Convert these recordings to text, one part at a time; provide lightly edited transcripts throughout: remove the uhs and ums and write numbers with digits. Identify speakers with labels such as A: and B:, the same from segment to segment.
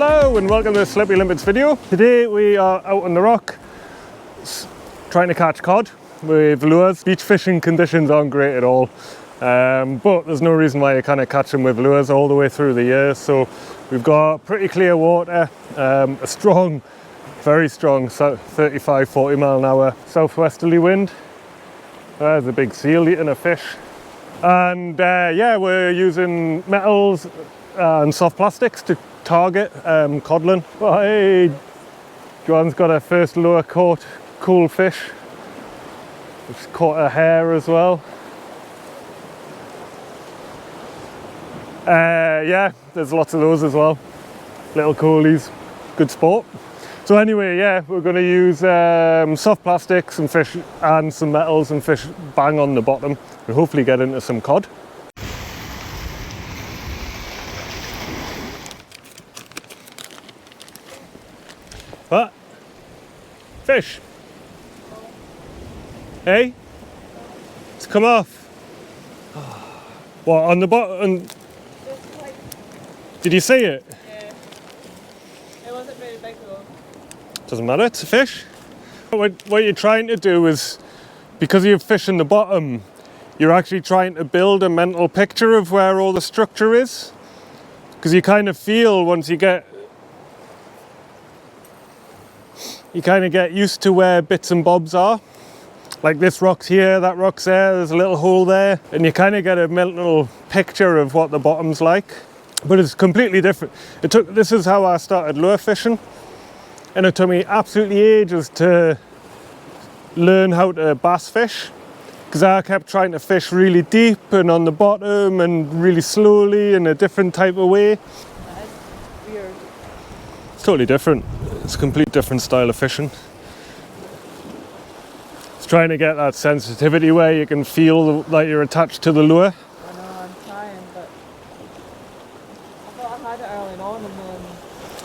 A: Hello and welcome to the Slippy Limpets video. Today we are out on the rock trying to catch cod with lures. Beach fishing conditions aren't great at all, but there's no reason why you can't catch them with lures all the way through the year. So we've got pretty clear water, a strong, very strong 35-40 mile an hour southwesterly wind. There's a big seal eating a fish. And yeah, we're using metals and soft plastics to target codlin. Oh, hey, Joanne's got her first lure caught cool fish. She's caught a hare as well. Yeah, there's lots of those as well. Little coolies, good sport. So anyway, yeah, we're going to use soft plastics and fish and some metals and fish bang on the bottom and hopefully get into some cod. What? Fish? Hey? It's come off. What, on the bottom? Did you see it?
B: Yeah. It wasn't very big though.
A: Doesn't matter, it's a fish. What you're trying to do is, because you have fish in the bottom, you're actually trying to build a mental picture of where all the structure is. Because you kind of feel once you kind of get used to where bits and bobs are. Like this rock's here, that rock's there, there's a little hole there. And you kind of get a mental picture of what the bottom's like. But it's completely different. This is how I started lure fishing. And it took me absolutely ages to learn how to bass fish. Because I kept trying to fish really deep and on the bottom and really slowly in a different type of way.
B: That is weird.
A: It's totally different. It's a complete different style of fishing. It's trying to get that sensitivity where you can feel like you're attached to the lure.
B: I know, I'm trying, but I thought I had it early on and then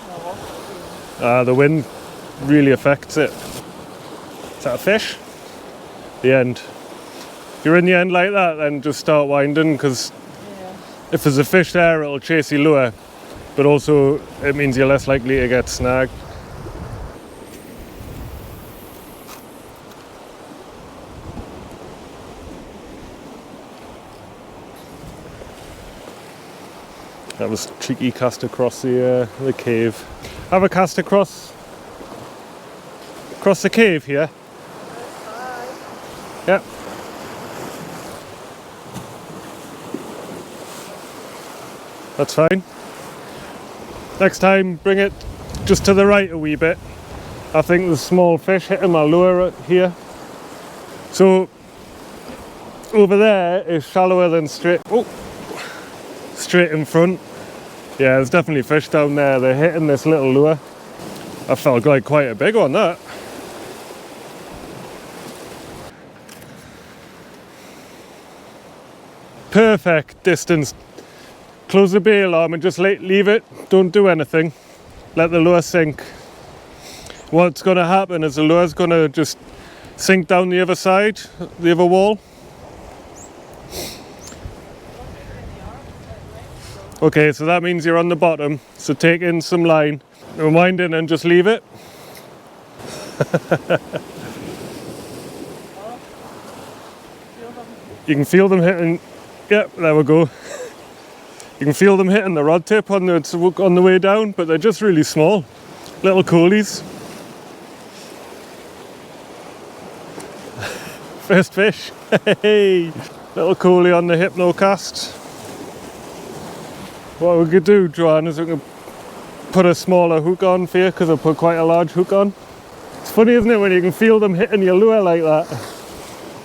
B: I lost it.
A: The wind really affects it. Is that a fish? The end. If you're in the end like that, then just start winding, because if there's a fish there, it'll chase your lure, but also it means you're less likely to get snagged. That was cheeky cast across the cave. Have a cast across the cave here. Yep. That's fine. Next time, bring it just to the right a wee bit. I think there's small fish hitting my lure here. So over there is shallower than straight in front. Yeah, there's definitely fish down there. They're hitting this little lure. I felt like quite a big one, that. Perfect distance. Close the bail arm and just leave it. Don't do anything. Let the lure sink. What's going to happen is the lure's going to just sink down the other side, the other wall. Okay, so that means you're on the bottom. So take in some line, wind in and just leave it. You can feel them hitting. Yep, there we go. You can feel them hitting the rod tip on the way down, but they're just really small. Little coolies. First fish. Hey, little coolie on the hypno cast. What we could do, Joanne, is we can put a smaller hook on for you, because I put quite a large hook on. It's funny, isn't it, when you can feel them hitting your lure like that.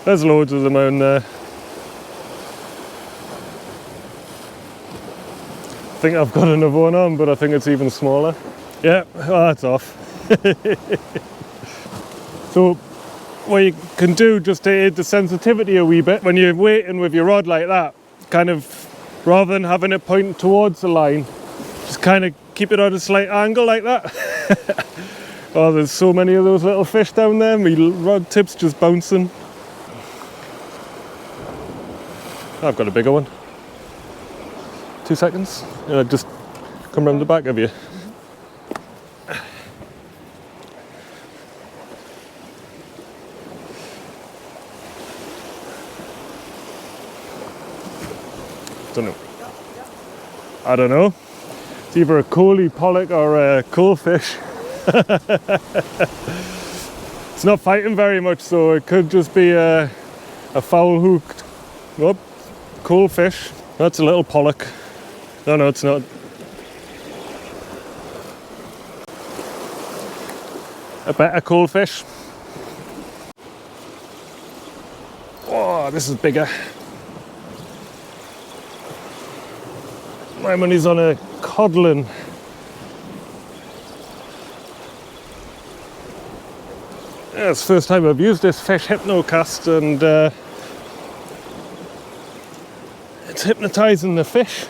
A: There's loads of them on there. I think I've got another one on, but I think it's even smaller. Yeah, oh, that's off. So what you can do, just to aid the sensitivity a wee bit, when you're waiting with your rod like that, kind of, rather than having it pointing towards the line, just kind of keep it at a slight angle like that. Oh, there's so many of those little fish down there, my rod tip's just bouncing. I've got a bigger one. 2 seconds. Just come round the back of you. Don't know. I don't know. It's either a coaly pollock or a coalfish. It's not fighting very much, so it could just be a foul hooked. Nope. Coalfish. That's a little pollock. No, it's not. A better coalfish. Oh, this is bigger. My money's on a codlin. Yeah, it's the first time I've used this fish hypnocast, and it's hypnotising the fish.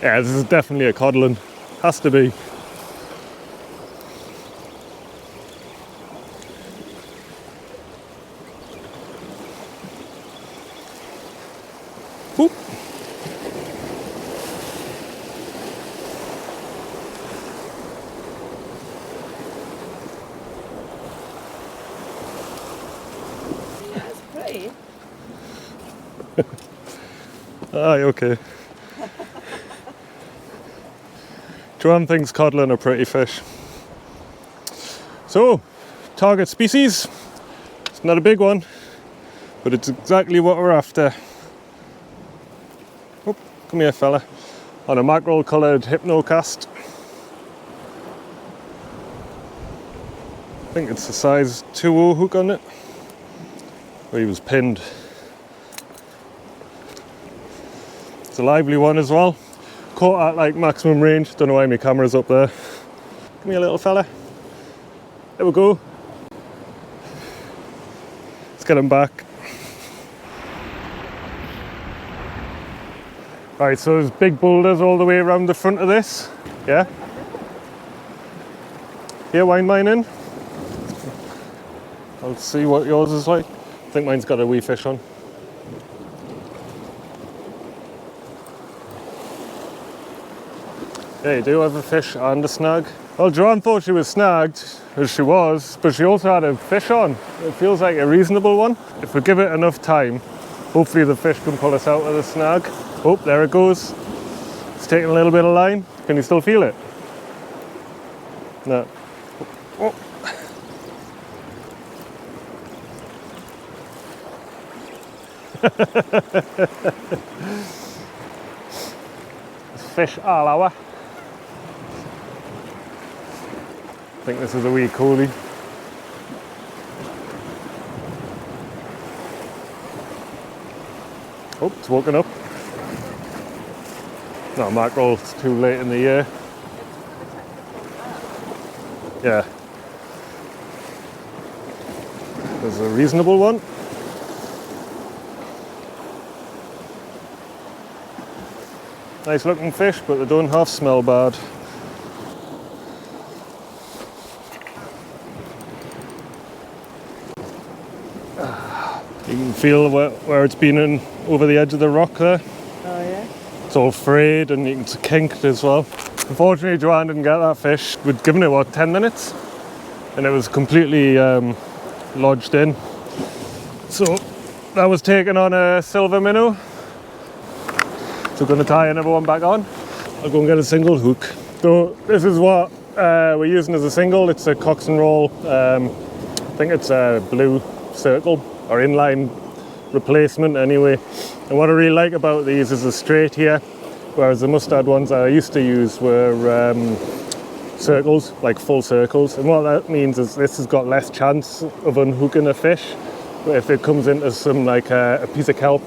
A: Yeah, this is definitely a codlin. Has to be. Oop.
B: Yeah, it's pretty.
A: Aye, okay. Joanne thinks codlin are pretty fish. So, target species. It's not a big one, but it's exactly what we're after. Oh, come here, fella. On a mackerel coloured hypnocast. I think it's a size 2.0 hook on it. Where he was pinned. It's a lively one as well. Caught at like maximum range. Don't know why my camera's up there. Come here, little fella. There we go. Let's get him back. Right, so there's big boulders all the way around the front of this. Yeah? Here, wind mine in. I'll see what yours is like. I think mine's got a wee fish on. Yeah, you do have a fish and a snag. Well, Joanne thought she was snagged, as she was, but she also had a fish on. It feels like a reasonable one. If we give it enough time, hopefully the fish can pull us out of the snag. Oh, there it goes. It's taking a little bit of line. Can you still feel it? No. Oh. Fish all hour. I think this is a wee coolie. Oh, it's woken up. No, mackerel, it's too late in the year. Yeah. There's a reasonable one. Nice looking fish, but they don't half smell bad. You can feel where it's been in over the edge of the rock there.
B: Oh yeah?
A: It's all frayed and it's kinked as well. Unfortunately, Joanne didn't get that fish. We'd given it, what, 10 minutes? And it was completely lodged in. So that was taken on a silver minnow. So we're going to tie another one back on. I'll go and get a single hook. So this is what we're using as a single. It's a Cox and Roll. I think it's a blue circle or inline replacement anyway. And what I really like about these is the straight here, whereas the mustard ones I used to use were circles, like full circles. And what that means is this has got less chance of unhooking a fish. But if it comes into some, like a piece of kelp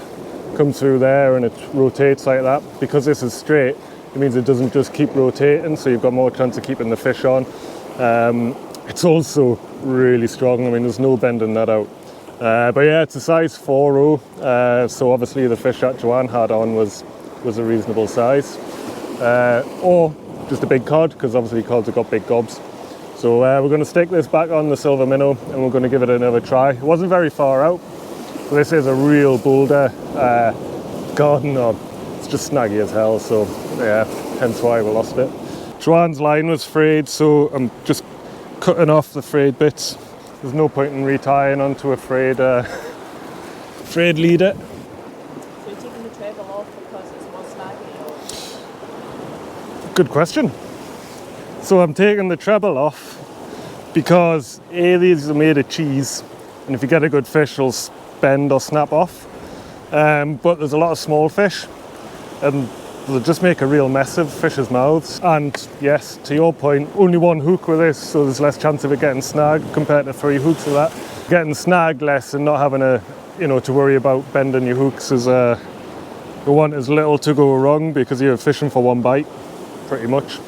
A: comes through there and it rotates like that, because this is straight, it means it doesn't just keep rotating, so you've got more chance of keeping the fish on. It's also really strong. I mean, there's no bending that out. But yeah, it's a size 4.0, so obviously the fish that Joanne had on was a reasonable size. Or just a big cod, because obviously cods have got big gobs. So we're going to stick this back on the silver minnow and we're going to give it another try. It wasn't very far out. So this is a real boulder garden knob. It's just snaggy as hell, so yeah, hence why we lost it. Joanne's line was frayed, so I'm just cutting off the frayed bits. There's no point in retying onto a frayed leader. Good question. So I'm taking the treble off because A, these are made of cheese, and if you get a good fish, it'll bend or snap off. But there's a lot of small fish, and they'll just make a real mess of fish's mouths. And yes, to your point, only one hook with this, so there's less chance of it getting snagged compared to 3 hooks of that. Getting snagged less and not having to worry about bending your hooks is you want as little to go wrong because you're fishing for one bite, pretty much.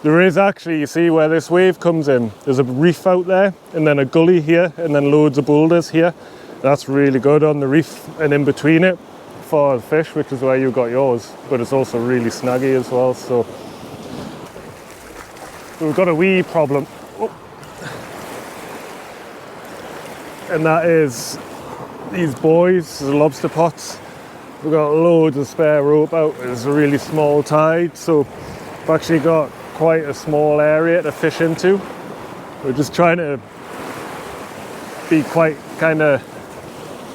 A: There is actually, you see where this wave comes in, there's a reef out there and then a gully here and then loads of boulders here. That's really good on the reef and in between it for the fish, which is where you got yours, but it's also really snaggy as well. So we've got a wee problem, and that is these buoys, the lobster pots. We've got loads of spare rope out. It's a really small tide, so we've actually got quite a small area to fish into. We're just trying to be quite kind of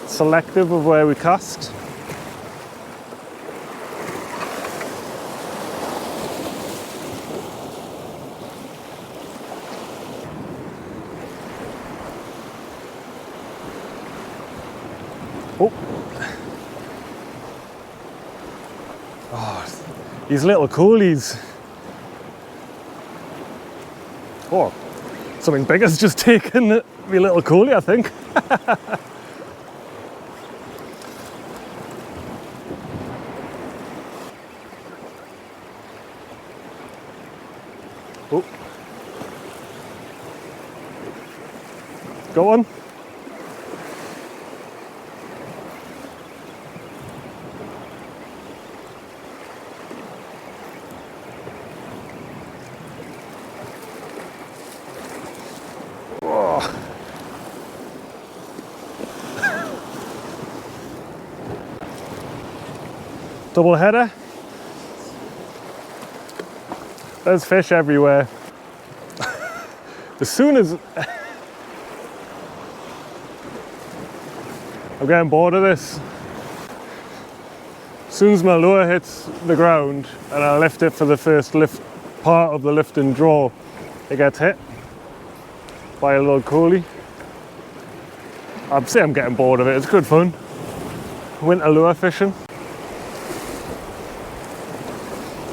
A: selective of where we cast. Oh, these little coolies. Oh, something big has just taken the little coolie, I think. Oh. Go on. Double header. There's fish everywhere. As soon as I'm getting bored of this. As soon as my lure hits the ground and I lift it for the first lift part of the lift and draw, it gets hit by a little coolie. I'd say I'm getting bored of it. It's good fun. Winter lure fishing.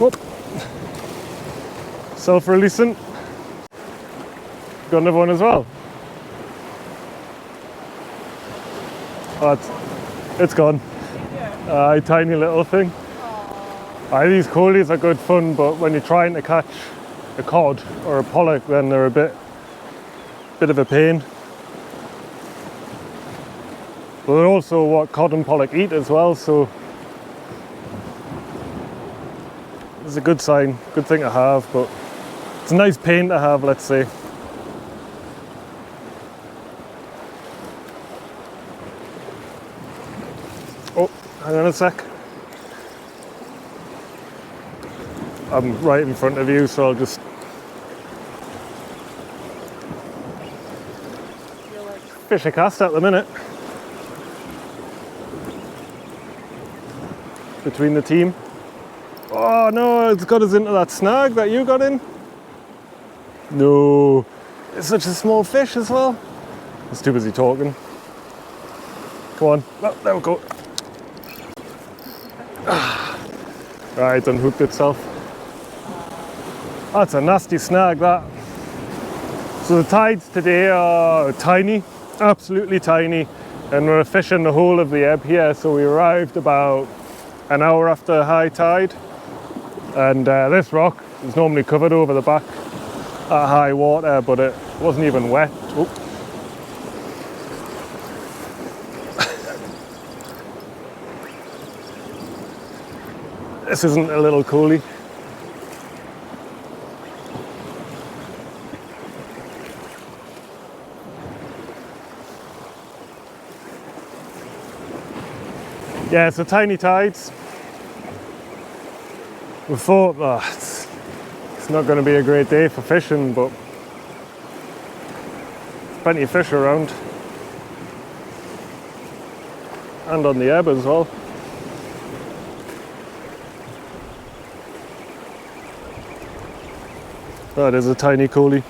A: Whoop. Self-releasing. Got another one as well. Oh, it's gone. Yeah. Tiny little thing. These coolies are good fun, but when you're trying to catch a cod or a pollock, then they're a bit of a pain. But they're also what cod and pollock eat as well, so it's a good sign, good thing to have, but it's a nice pain to have, let's say. Oh, hang on a sec. I'm right in front of you, so I'll just... fish a cast at the minute. Between the team. Oh no, it's got us into that snag that you got in. No, it's such a small fish as well. It's too busy talking. Come on, oh, there we go. Right, it's unhooked itself. That's a nasty snag, that. So the tides today are tiny, absolutely tiny, and we're fishing the whole of the ebb here. So we arrived about an hour after high tide, and this rock is normally covered over the back at high water, but it wasn't even wet. Oh. This isn't a little coolie. Yeah, it's the tiny tides. We thought, it's not going to be a great day for fishing, but plenty of fish around. And on the ebb as well. Oh, there's a tiny coolie.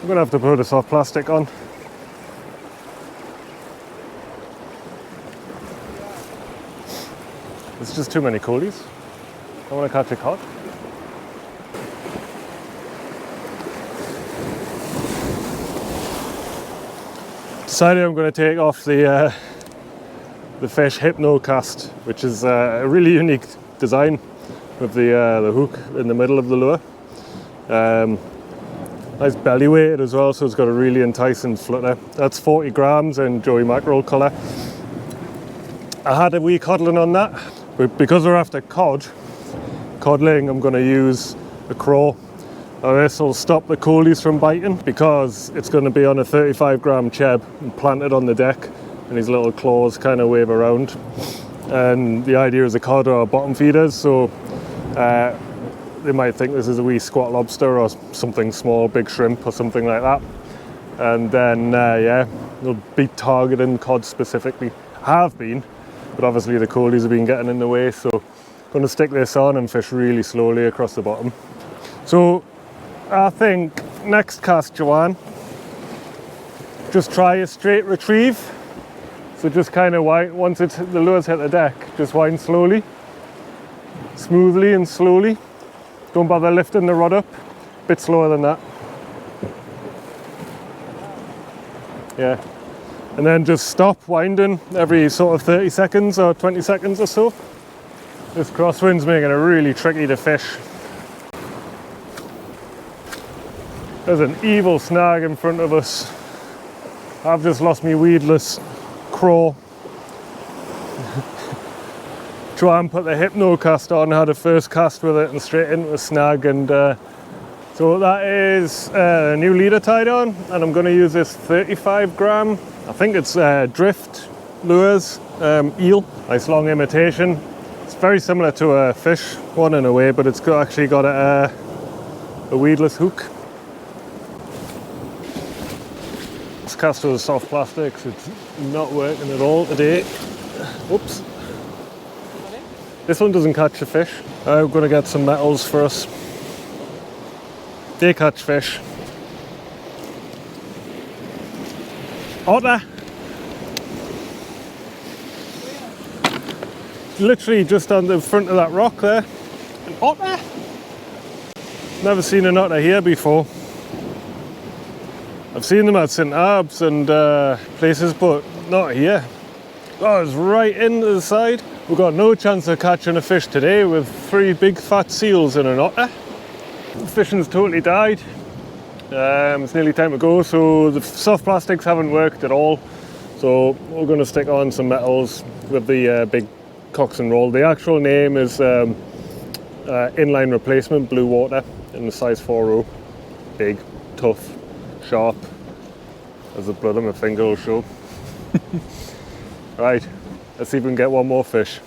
A: I'm gonna have to put a soft plastic on. It's just too many coolies. I want to catch a cod. Decided I'm going to take off the fish hypno cast, which is a really unique design with the hook in the middle of the lure. Nice belly weighted as well, so it's got a really enticing flutter. That's 40 grams in Joey Mackerel colour. I had a wee coddling on that, but because we're after coddling, I'm going to use a craw. Now this will stop the coolies from biting because it's going to be on a 35 gram cheb and planted on the deck, and these little claws kind of wave around. And the idea is the cod are bottom feeders, so they might think this is a wee squat lobster or something small, big shrimp or something like that. And then, yeah, they'll be targeting cod specifically. Have been, but obviously the coolies have been getting in the way, so I'm going to stick this on and fish really slowly across the bottom. So I think next cast, Joanne, just try a straight retrieve. So just kind of wind, once the lure's hit the deck, just wind slowly, smoothly and slowly. Don't bother lifting the rod up, a bit slower than that. Yeah. And then just stop winding every sort of 30 seconds or 20 seconds or so. This crosswind's making it really tricky to fish. There's an evil snag in front of us. I've just lost my weedless craw. Joanne put the hypno cast on, had a first cast with it and straight into a snag, and so that is a new leader tied on, and I'm going to use this 35 gram, I think it's drift lures, eel, nice long imitation. It's very similar to a fish one in a way, but it's actually got a weedless hook. This cast was soft plastics, it's not working at all today. Whoops. This one doesn't catch a fish. I'm going to get some metals for us. They catch fish. Otter! Literally just on the front of that rock there. An otter! Never seen an otter here before. I've seen them at St. Abbs and places, but not here. Oh, it's right into the side. We've got no chance of catching a fish today with 3 big fat seals and an otter. The fishing's totally died. It's nearly time to go, so the soft plastics haven't worked at all. So we're going to stick on some metals with the big Cox and Roll. The actual name is Inline Replacement Blue Water in the size 4.0. Big, tough, sharp, as the blood on my finger will show. Right, let's see if we can get one more fish.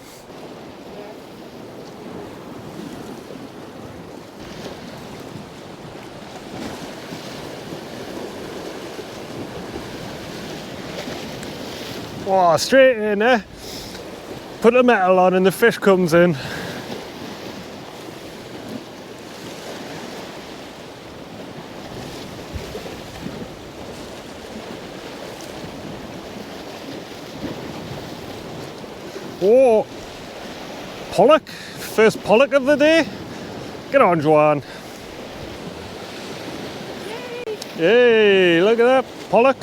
A: Oh, straight in there. Put the metal on and the fish comes in. Oh, pollock, first pollock of the day. Get on, Joanne. Yay! Hey, look at that, pollock.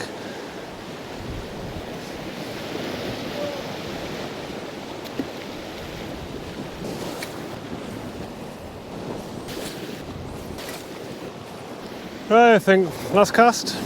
A: Right, I think last cast.